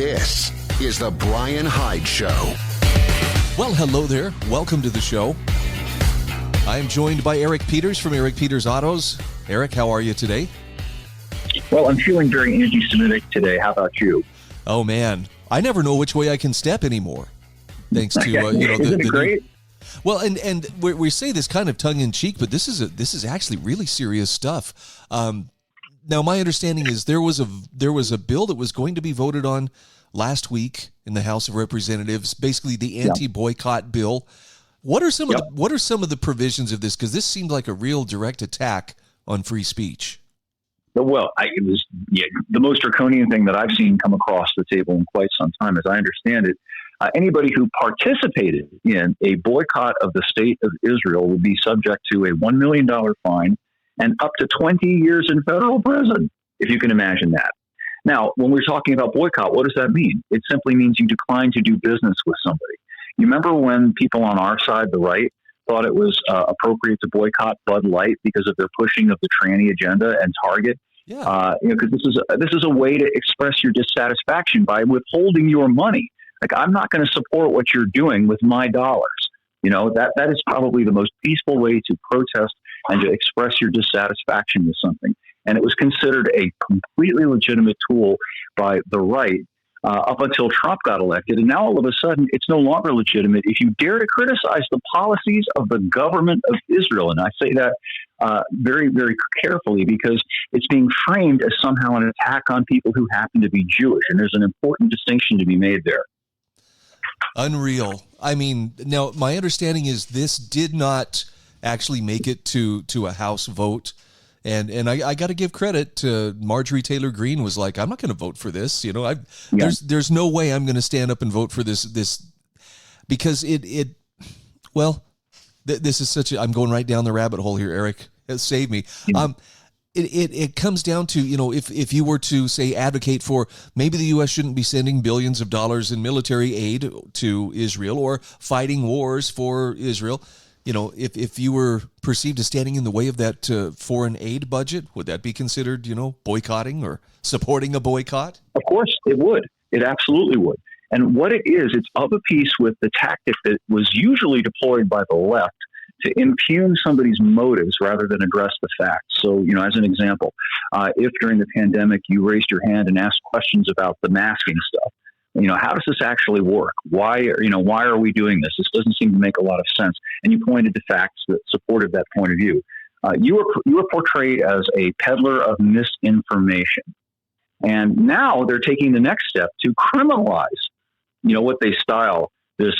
This is the Bryan Hyde Show. Well, hello there. Welcome to the show. I am joined by Eric Peters from Eric Peters Autos. Eric, how are you today? Well, I'm feeling very anti-Semitic today. How about you? Oh, man. I never know which way I can step anymore. Thanks to, Isn't it great? Well, and we say this kind of tongue-in-cheek, but this is actually really serious stuff. Now, my understanding is there was a bill that was going to be voted on last week in the House of Representatives, basically the anti-boycott bill. What are some of the provisions of this? Because this seemed like a real direct attack on free speech. Well, it was the most draconian thing that I've seen come across the table in quite some time. As I understand it, anybody who participated in a boycott of the state of Israel would be subject to a $1 million fine and up to 20 years in federal prison, if you can imagine that. Now, when we're talking about boycott, what does that mean? It simply means you decline to do business with somebody. You remember when people on our side, the right, thought it was appropriate to boycott Bud Light because of their pushing of the tranny agenda and Target? Yeah. Because this is a way to express your dissatisfaction by withholding your money. Like, I'm not going to support what you're doing with my dollars. That is probably the most peaceful way to protest and to express your dissatisfaction with something. And it was considered a completely legitimate tool by the right up until Trump got elected. And now all of a sudden, it's no longer legitimate if you dare to criticize the policies of the government of Israel. And I say that very, very carefully because it's being framed as somehow an attack on people who happen to be Jewish. And there's an important distinction to be made there. Unreal. I mean, now my understanding is this did not actually make it to a House vote. And I got to give credit to Marjorie Taylor Greene was like, I'm not going to vote for this. There's no way I'm going to stand up and vote for this because this is I'm going right down the rabbit hole here, Eric. Save me. It comes down to, if you were to say advocate for maybe the U.S. shouldn't be sending billions of dollars in military aid to Israel or fighting wars for Israel. If you were perceived as standing in the way of that foreign aid budget, would that be considered, boycotting or supporting a boycott? Of course, it would. It absolutely would. And what it is, it's of a piece with the tactic that was usually deployed by the left to impugn somebody's motives rather than address the facts. So, as an example, if during the pandemic you raised your hand and asked questions about the masking stuff, how does this actually work? Why are we doing this? This doesn't seem to make a lot of sense. And you pointed to facts that supported that point of view. You were portrayed as a peddler of misinformation. And now they're taking the next step to criminalize, what they style this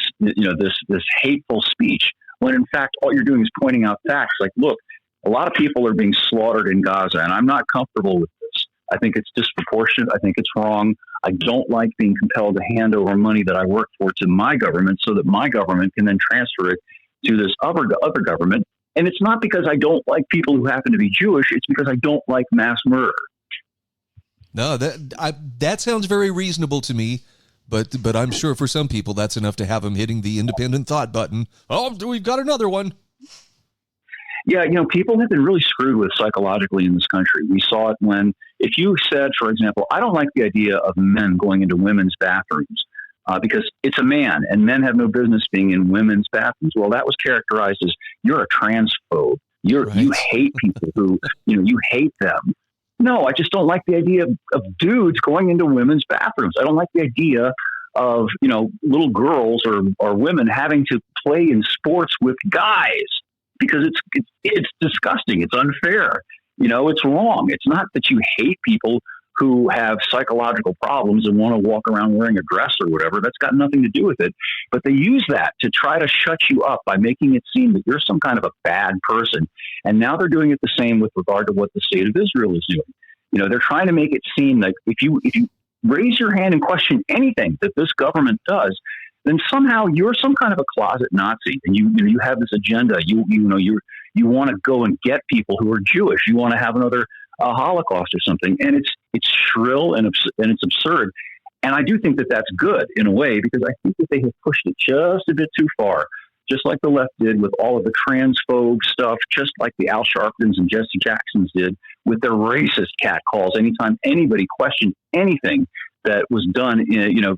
hateful speech, when in fact, all you're doing is pointing out facts. Like, look, a lot of people are being slaughtered in Gaza, and I'm not comfortable with this. I think it's disproportionate. I think it's wrong. I don't like being compelled to hand over money that I work for to my government so that my government can then transfer it to this other government. And it's not because I don't like people who happen to be Jewish. It's because I don't like mass murder. No, that sounds very reasonable to me. But I'm sure for some people that's enough to have them hitting the independent thought button. Oh, we've got another one. Yeah, people have been really screwed with psychologically in this country. We saw it when, if you said, for example, I don't like the idea of men going into women's bathrooms because it's a man and men have no business being in women's bathrooms. Well, that was characterized as you're a transphobe. You hate people who, you hate them. No, I just don't like the idea of dudes going into women's bathrooms. I don't like the idea of, little girls or women having to play in sports with guys. Because it's disgusting. It's unfair. It's wrong. It's not that you hate people who have psychological problems and want to walk around wearing a dress or whatever. That's got nothing to do with it. But they use that to try to shut you up by making it seem that you're some kind of a bad person. And now they're doing it the same with regard to what the state of Israel is doing. They're trying to make it seem like if you raise your hand and question anything that this government does, then somehow you're some kind of a closet Nazi, and you have this agenda. You want to go and get people who are Jewish. You want to have another Holocaust or something, and it's shrill and it's absurd. And I do think that that's good in a way because I think that they have pushed it just a bit too far, just like the left did with all of the transphobe stuff, just like the Al Sharptons and Jesse Jacksons did with their racist catcalls. Anytime anybody questioned anything that was done in,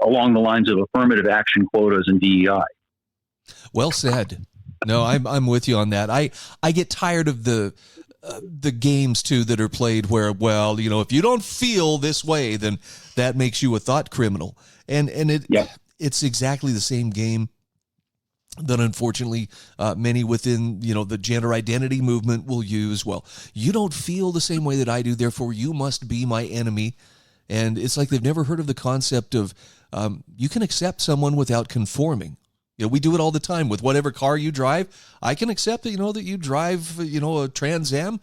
along the lines of affirmative action quotas and DEI. Well said. No, I'm with you on that. I get tired of the games too that are played where, well, if you don't feel this way, then that makes you a thought criminal. And it's exactly the same game that unfortunately many within the gender identity movement will use. Well, you don't feel the same way that I do, therefore you must be my enemy. And it's like they've never heard of the concept of you can accept someone without conforming. We do it all the time with whatever car you drive. I can accept that that you drive a Trans Am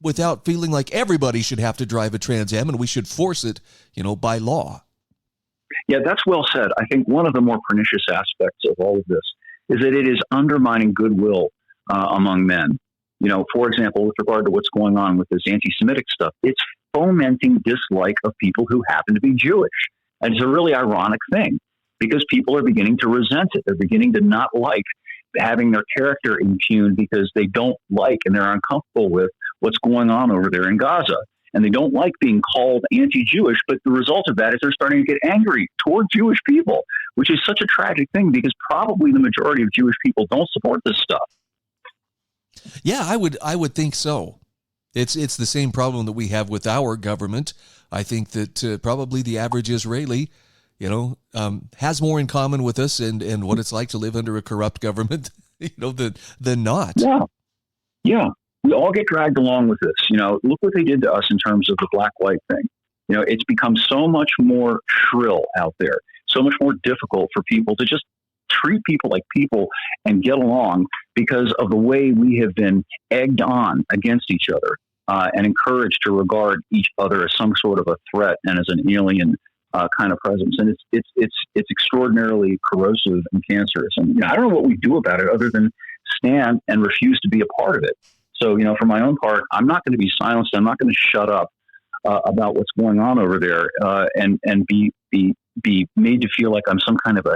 without feeling like everybody should have to drive a Trans Am and we should force it by law. Yeah, that's well said. I think one of the more pernicious aspects of all of this is that it is undermining goodwill among men. For example, with regard to what's going on with this anti-Semitic stuff, it's fomenting dislike of people who happen to be Jewish. And it's a really ironic thing because people are beginning to resent it. They're beginning to not like having their character impugned because they don't like and they're uncomfortable with what's going on over there in Gaza. And they don't like being called anti-Jewish, but the result of that is they're starting to get angry toward Jewish people, which is such a tragic thing because probably the majority of Jewish people don't support this stuff. Yeah, I would think so. It's the same problem that we have with our government. I think that probably the average Israeli, has more in common with us and what it's like to live under a corrupt government, than not. Yeah. We all get dragged along with this. Look what they did to us in terms of the black-white thing. It's become so much more shrill out there, so much more difficult for people to just treat people like people and get along because of the way we have been egged on against each other and encouraged to regard each other as some sort of a threat and as an alien kind of presence. And it's extraordinarily corrosive and cancerous. And I don't know what we do about it other than stand and refuse to be a part of it. So, for my own part, I'm not going to be silenced. I'm not going to shut up about what's going on over there and be made to feel like I'm some kind of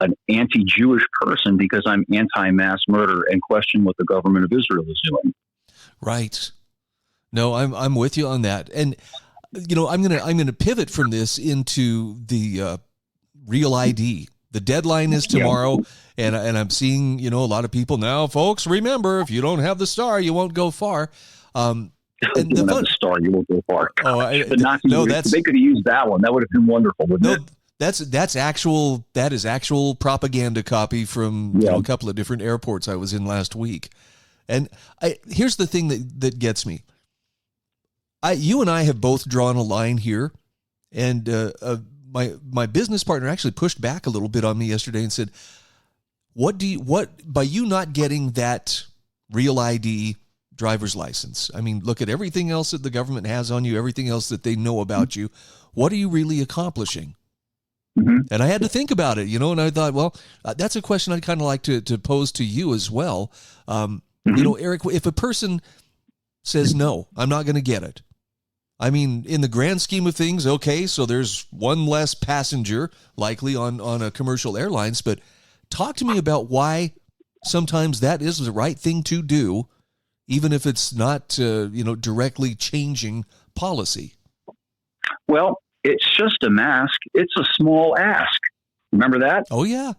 an anti-Jewish person because I'm anti-mass murder and question what the government of Israel is doing. Right. No, I'm with you on that. And I'm gonna pivot from this into the real ID. The deadline is tomorrow, and I'm seeing a lot of people now. Folks, remember, if you don't have the star, you won't go far. And if you don't have the star, you won't go far. They could have used that one. That would have been wonderful, wouldn't it? That is actual propaganda copy from a couple of different airports I was in last week. And here's the thing that gets me. You and I have both drawn a line here, and my business partner actually pushed back a little bit on me yesterday and said, by you not getting that real ID driver's license, I mean, look at everything else that the government has on you, everything else that they know about you. What are you really accomplishing? Mm-hmm. And I had to think about it, and I thought, well, that's a question I'd kind of like to pose to you as well. Eric, if a person says, no, I'm not going to get it. I mean, in the grand scheme of things, okay, so there's one less passenger likely on a commercial airlines, but talk to me about why sometimes that is the right thing to do, even if it's not, directly changing policy. Well, it's just a mask. It's a small ask. Remember that? Oh, yeah.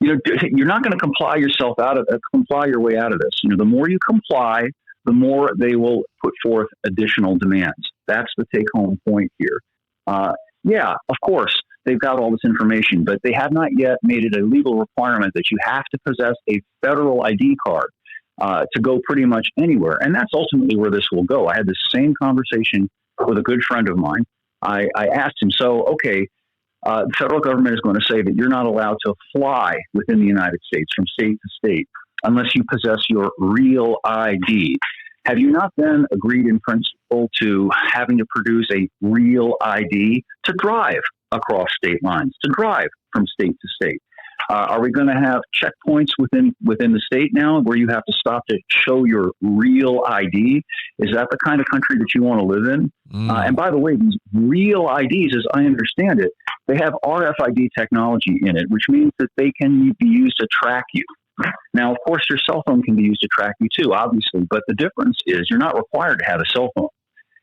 You're not going to comply your way out of this. The more you comply, the more they will put forth additional demands. That's the take-home point here. Of course, they've got all this information, but they have not yet made it a legal requirement that you have to possess a federal ID card to go pretty much anywhere. And that's ultimately where this will go. I had the same conversation with a good friend of mine. I asked him, the federal government is going to say that you're not allowed to fly within the United States from state to state unless you possess your real ID. Have you not then agreed in principle to having to produce a real ID to drive across state lines, to drive from state to state? Are we going to have checkpoints within the state now where you have to stop to show your real ID? Is that the kind of country that you want to live in? And by the way, these real IDs, as I understand it, they have RFID technology in it, which means that they can be used to track you. Now, of course, your cell phone can be used to track you too, obviously, but the difference is you're not required to have a cell phone.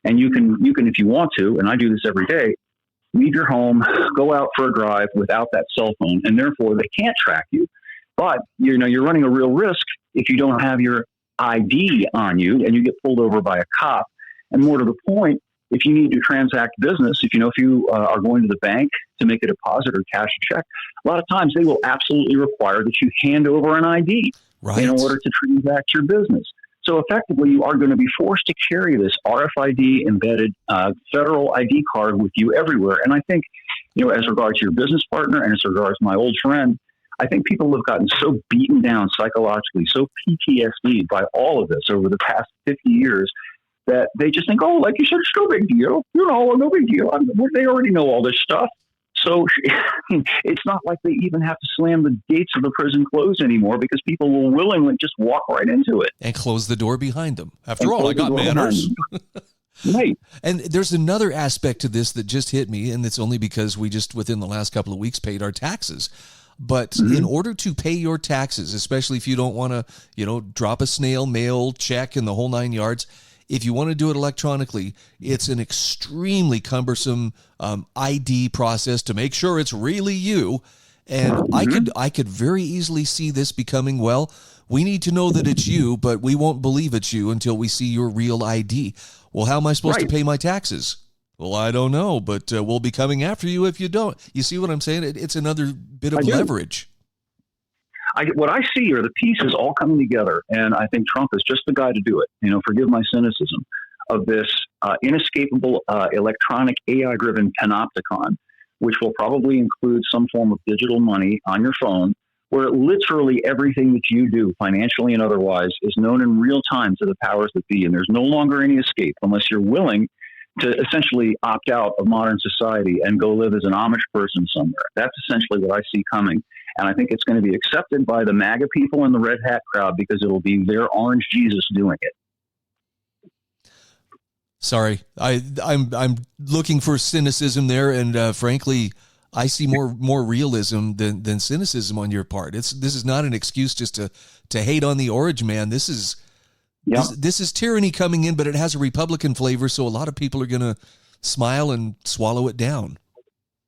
And you can, if you want to, and I do this every day, leave your home, go out for a drive without that cell phone, and therefore they can't track you. But you're running a real risk if you don't have your ID on you and you get pulled over by a cop. And more to the point, if you need to transact business, if you are going to the bank to make a deposit or cash a check, a lot of times they will absolutely require that you hand over an ID in order to transact your business. So effectively, you are going to be forced to carry this RFID embedded federal ID card with you everywhere. And I think, as regards to your business partner and as regards to my old friend, I think people have gotten so beaten down psychologically, so PTSD by all of this over the past 50 years that they just think, oh, like you said, it's no big deal. No big deal. They already know all this stuff. So it's not like they even have to slam the gates of the prison closed anymore because people will willingly just walk right into it. And close the door behind them. After all, I got manners. Right. And there's another aspect to this that just hit me, and it's only because we just within the last couple of weeks paid our taxes. But in order to pay your taxes, especially if you don't want to, drop a snail mail check and the whole 9 yards, if you want to do it electronically, it's an extremely cumbersome ID process to make sure it's really you. And I could very easily see this becoming, well, we need to know that it's you, but we won't believe it's you until we see your real ID. Well, how am I supposed to pay my taxes? Well, I don't know, but we'll be coming after you if you don't. You see what I'm saying? It's another bit of leverage. What I see are the pieces all coming together, and I think Trump is just the guy to do it. Forgive my cynicism of this inescapable electronic AI-driven panopticon, which will probably include some form of digital money on your phone, where literally everything that you do, financially and otherwise, is known in real time to the powers that be, and there's no longer any escape unless you're willing to essentially opt out of modern society and go live as an Amish person somewhere. That's essentially what I see coming. And I think it's going to be accepted by the MAGA people and the red hat crowd because it'll be their orange Jesus doing it. Sorry, I'm looking for cynicism there, and frankly, I see more realism than cynicism on your part. This is not an excuse just to hate on the orange man. This is tyranny coming in, but it has a Republican flavor, so a lot of people are going to smile and swallow it down.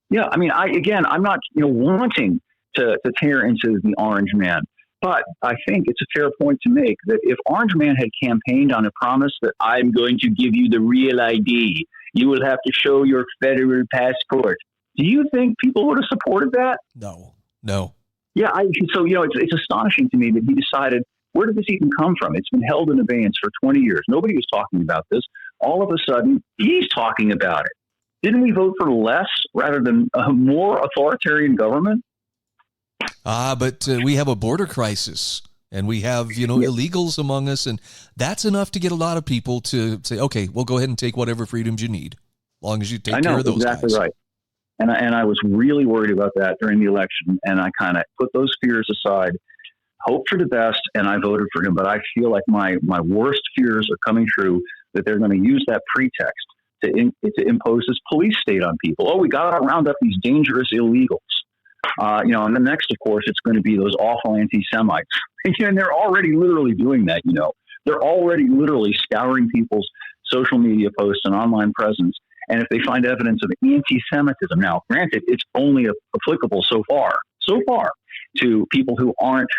Yeah, I mean, I'm not wanting to tear into the orange man. But I think it's a fair point to make that if Orange Man had campaigned on a promise that I'm going to give you the real ID, you will have to show your federal passport. Do you think people would have supported that? No. Yeah. It's astonishing to me that he decided, where did this even come from? It's been held in abeyance for 20 years. Nobody was talking about this. All of a sudden, he's talking about it. Didn't we vote for less rather than a more authoritarian government? But we have a border crisis, and we have, illegals among us, and that's enough to get a lot of people to say, okay, we'll go ahead and take whatever freedoms you need, as long as you take care of those exactly guys. Right. And I was really worried about that during the election, and I kind of put those fears aside, hoped for the best, and I voted for him. But I feel like my worst fears are coming true, that they're going to use that pretext to impose this police state on people. Oh, we got to round up these dangerous illegals. And then next, of course, it's going to be those awful anti-Semites. And they're already literally doing that, They're already literally scouring people's social media posts and online presence. And if they find evidence of anti-Semitism, now, granted, it's only applicable so far to people who aren't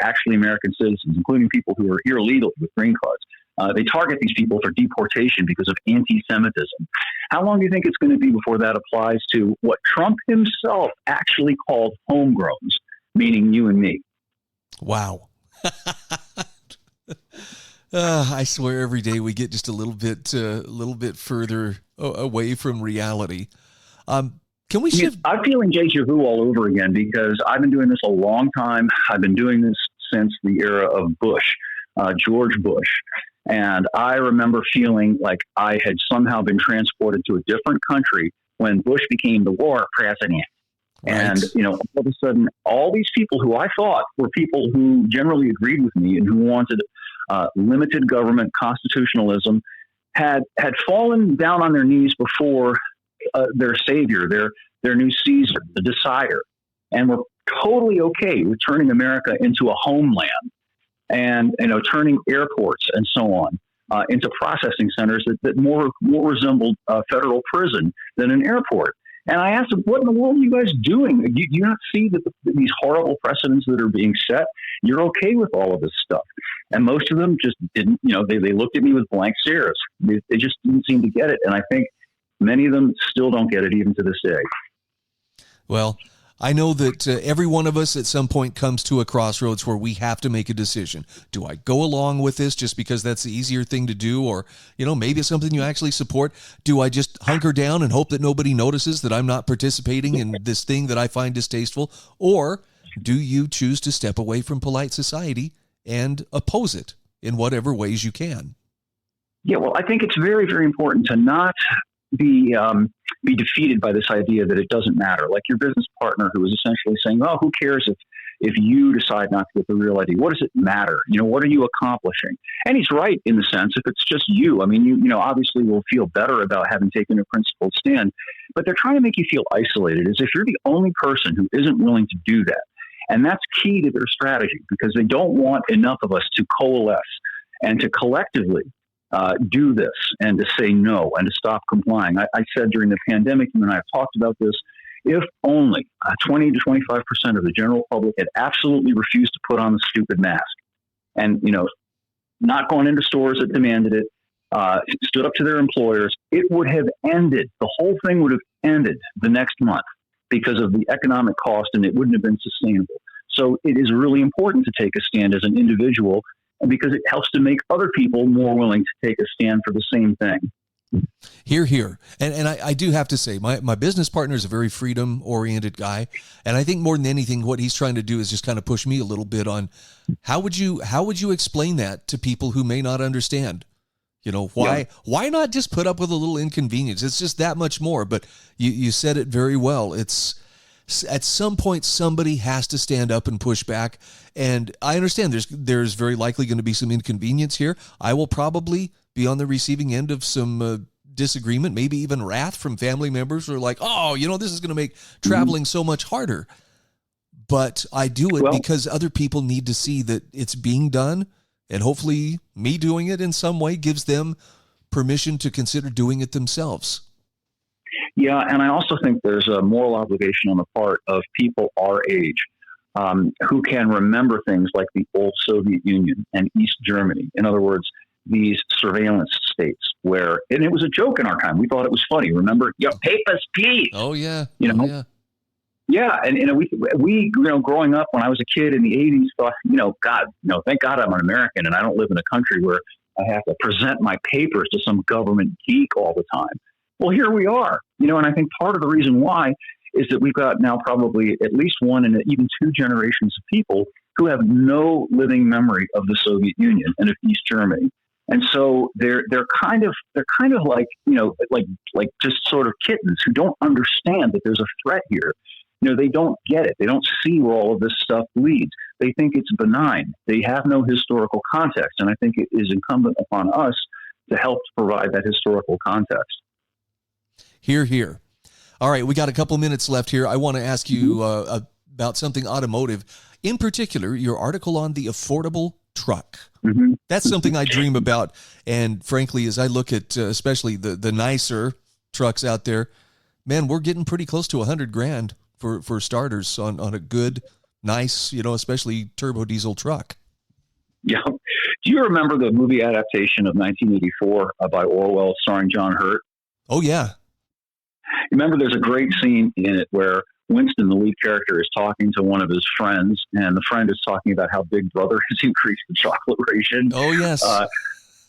actually American citizens, including people who are here illegally with green cards. They target these people for deportation because of anti-Semitism. How long do you think it's going to be before that applies to what Trump himself actually called homegrowns, meaning you and me? Wow. I swear every day we get just a little bit further away from reality. Can we shift? I'm feeling deja vu all over again because I've been doing this a long time. I've been doing this since the era of Bush, George Bush. And I remember feeling like I had somehow been transported to a different country when Bush became the war president. Right. And, all of a sudden, all these people who I thought were people who generally agreed with me and who wanted limited government constitutionalism had fallen down on their knees before their savior, their new Caesar, the decider, and were totally okay with turning America into a homeland and, turning airports and so on. into processing centers that more resembled a federal prison than an airport. And I asked them, what in the world are you guys doing? Do you not see that these horrible precedents that are being set? You're okay with all of this stuff. And most of them just didn't, they looked at me with blank stares. They just didn't seem to get it. And I think many of them still don't get it even to this day. Well, I know that every one of us at some point comes to a crossroads where we have to make a decision. Do I go along with this just because that's the easier thing to do? Or, maybe it's something you actually support. Do I just hunker down and hope that nobody notices that I'm not participating in this thing that I find distasteful? Or do you choose to step away from polite society and oppose it in whatever ways you can? Yeah, well, I think it's very, very important to not be defeated by this idea that it doesn't matter. Like your business partner who was essentially saying, "Oh, who cares if you decide not to get the real ID? What does it matter? What are you accomplishing?" And he's right in the sense if it's just you. I mean, you obviously will feel better about having taken a principled stand, but they're trying to make you feel isolated as if you're the only person who isn't willing to do that. And that's key to their strategy because they don't want enough of us to coalesce and to collectively do this and to say no and to stop complying. I said during the pandemic, you and I have talked about this, if only 20 to 25% of the general public had absolutely refused to put on the stupid mask and, not gone into stores that demanded it, stood up to their employers, it would have ended. The whole thing would have ended the next month because of the economic cost and it wouldn't have been sustainable. So it is really important to take a stand as an individual because it helps to make other people more willing to take a stand for the same thing. Hear, hear. And I do have to say, my business partner is a very freedom-oriented guy, and I think more than anything, what he's trying to do is just kind of push me a little bit on how would you explain that to people who may not understand? Why not just put up with a little inconvenience? It's just that much more. But you said it very well. It's at some point somebody has to stand up and push back. And I understand there's very likely going to be some inconvenience here. I will probably be on the receiving end of some disagreement, maybe even wrath from family members who are like, oh, this is going to make traveling so much harder. But I do it because other people need to see that it's being done. And hopefully me doing it in some way gives them permission to consider doing it themselves. Yeah, and I also think there's a moral obligation on the part of people our age who can remember things like the old Soviet Union and East Germany. In other words, these surveillance states where, and it was a joke in our time. We thought it was funny. Remember, papers, please. Oh, yeah. Yeah. Yeah. And we growing up when I was a kid in the 80s thought, thank God I'm an American and I don't live in a country where I have to present my papers to some government geek all the time. Well, here we are, and I think part of the reason why is that we've got now probably at least one and even two generations of people who have no living memory of the Soviet Union and of East Germany. And so they're kind of like, like just sort of kittens who don't understand that there's a threat here. They don't get it. They don't see where all of this stuff leads. They think it's benign. They have no historical context. And I think it is incumbent upon us to help provide that historical context. Hear, hear. All right, we got a couple minutes left here. I want to ask you about something automotive. In particular, your article on the affordable truck. Mm-hmm. That's something I dream about. And frankly, as I look at especially the nicer trucks out there, man, we're getting pretty close to $100,000 for starters on a good, nice, especially turbo diesel truck. Yeah. Do you remember the movie adaptation of 1984 by Orwell starring John Hurt? Oh, yeah. Remember, there's a great scene in it where Winston, the lead character, is talking to one of his friends, and the friend is talking about how Big Brother has increased the chocolate ration. Oh, yes.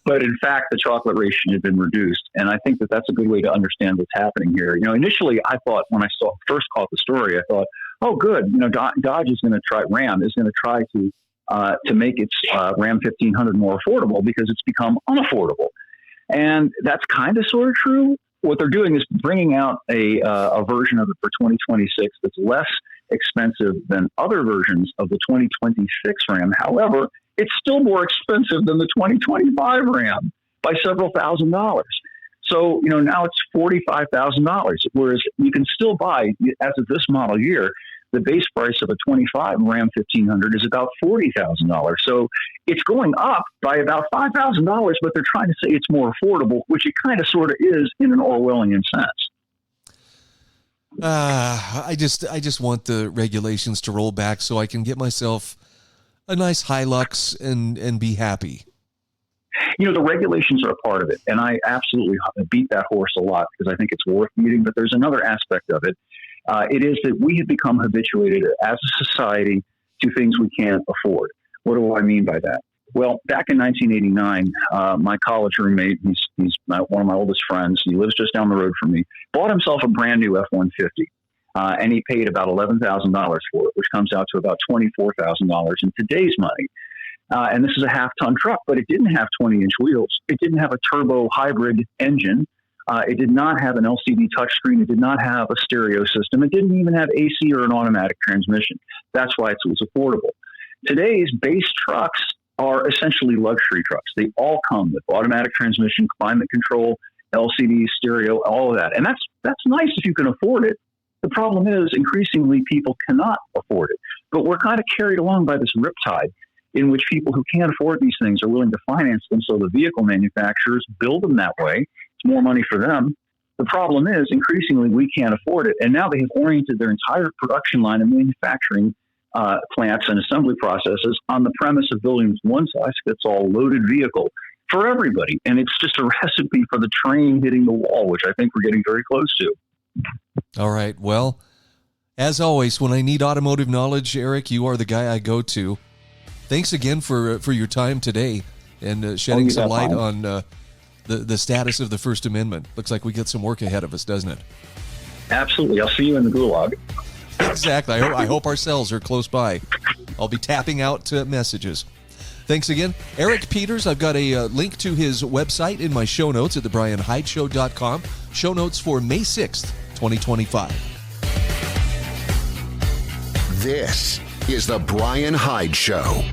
But in fact, the chocolate ration has been reduced. And I think that that's a good way to understand what's happening here. Initially, I thought when I first caught the story, I thought, oh, good. Dodge is going to try, Ram is going to try to make its Ram 1500 more affordable because it's become unaffordable. And that's kind of sort of true. What they're doing is bringing out a version of it for 2026 that's less expensive than other versions of the 2026 Ram. However, it's still more expensive than the 2025 Ram by several $1,000s. So, now it's $45,000, whereas you can still buy, as of this model year, the base price of a 25 Ram 1500 is about $40,000. So it's going up by about $5,000, but they're trying to say it's more affordable, which it kind of sort of is in an Orwellian sense. I just want the regulations to roll back so I can get myself a nice Hilux and be happy. The regulations are a part of it, and I absolutely beat that horse a lot because I think it's worth beating. But there's another aspect of it. It is that we have become habituated as a society to things we can't afford. What do I mean by that? Well, back in 1989, my college roommate, he's one of my oldest friends, he lives just down the road from me, bought himself a brand new F-150, and he paid about $11,000 for it, which comes out to about $24,000 in today's money. And this is a half-ton truck, but it didn't have 20-inch wheels. It didn't have a turbo hybrid engine. It did not have an LCD touchscreen. It did not have a stereo system. It didn't even have AC or an automatic transmission. That's why it was affordable. Today's base trucks are essentially luxury trucks. They all come with automatic transmission, climate control, LCD, stereo, all of that. And that's nice if you can afford it. The problem is increasingly people cannot afford it. But we're kind of carried along by this riptide in which people who can't afford these things are willing to finance them. So the vehicle manufacturers build them that way. It's more money for them. The problem is increasingly we can't afford it. And now they have oriented their entire production line of manufacturing plants and assembly processes on the premise of building one size fits all loaded vehicle for everybody. And it's just a recipe for the train hitting the wall, which I think we're getting very close to. All right. Well, as always, when I need automotive knowledge, Eric, you are the guy I go to. Thanks again for your time today and shedding some light on the status of the First Amendment. Looks like we got some work ahead of us, doesn't it? Absolutely. I'll see you in the gulag. Exactly. I hope our cells are close by. I'll be tapping out messages. Thanks again. Eric Peters, I've got a link to his website in my show notes at thebryanhydeshow.com. Show notes for May 6th, 2025. This is The Bryan Hyde Show.